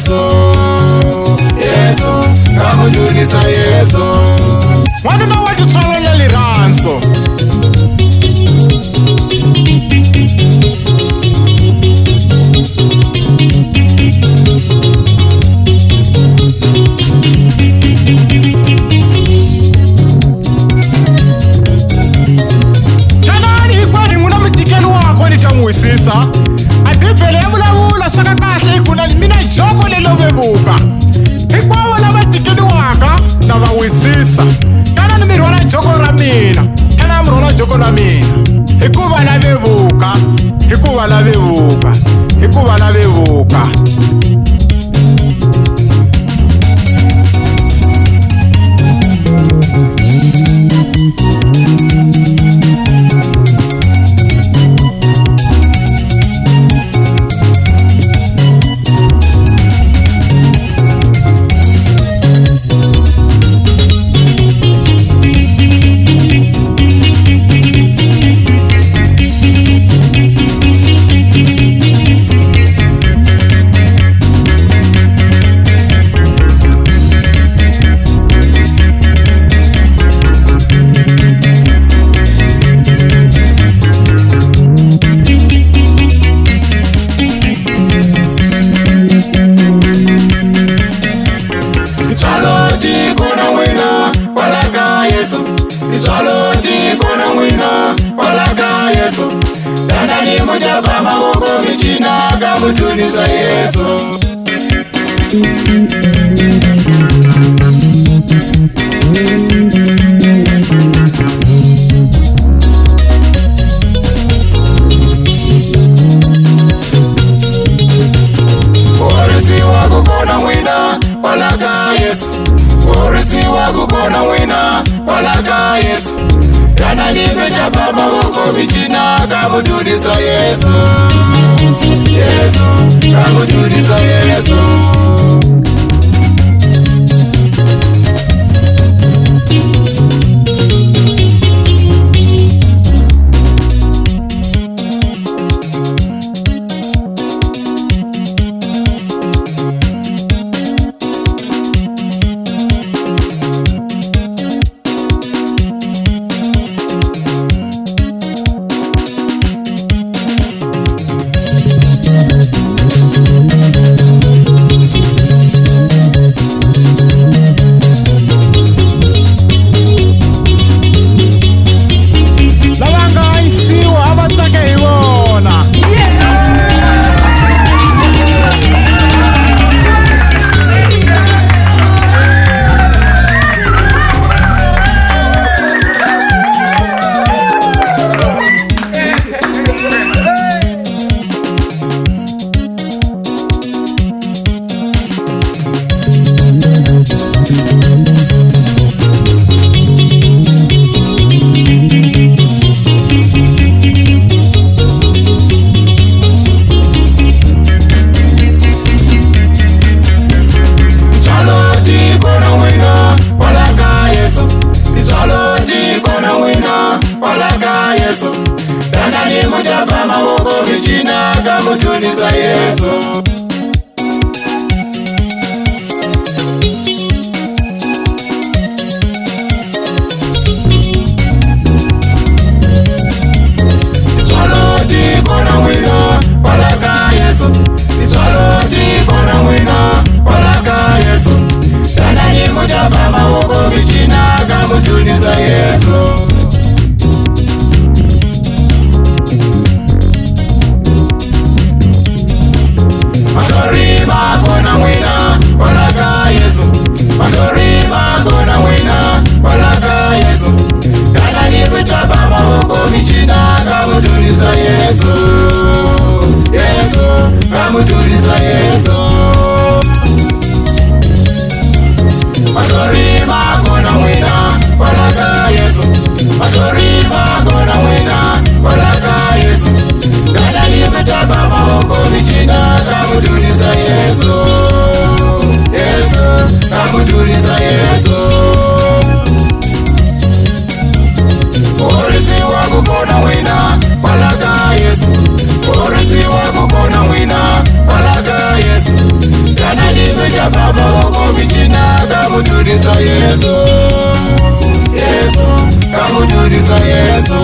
Yesu, Yesu, kamudunisa Yesu. Wanna know what you tell Lily Ranso? Tanani kwani nguna mtikeni wako nitamuisisa. Adipele mula saka kahle kuna mina joko lelo bebuka. Ikwawo laba tikeni waka na bawisisa. Kana nimirwala joko ra mina. Kana mrola joko ra mina. Hikuva la bebuka. Hikuva la bebuka. Hikuva la bebuka. Kamudunisa Yesu. Orisi wako kona wina walaka Yesu. Orisi wako kona wina walaka Yesu. Kana nimeja baba wako michina kamudunisa Yesu. Yesu, kamudunisa Yesu. Kamudunisa Yesu. Ichaloti kona wina walaka Yesu. Ichaloti kona wina walaka Yesu. Tanani mujaba mawoko michina kamudunisa Yesu. Baba bichina kamududisa Yesu. Yesu, kamududisa Yesu.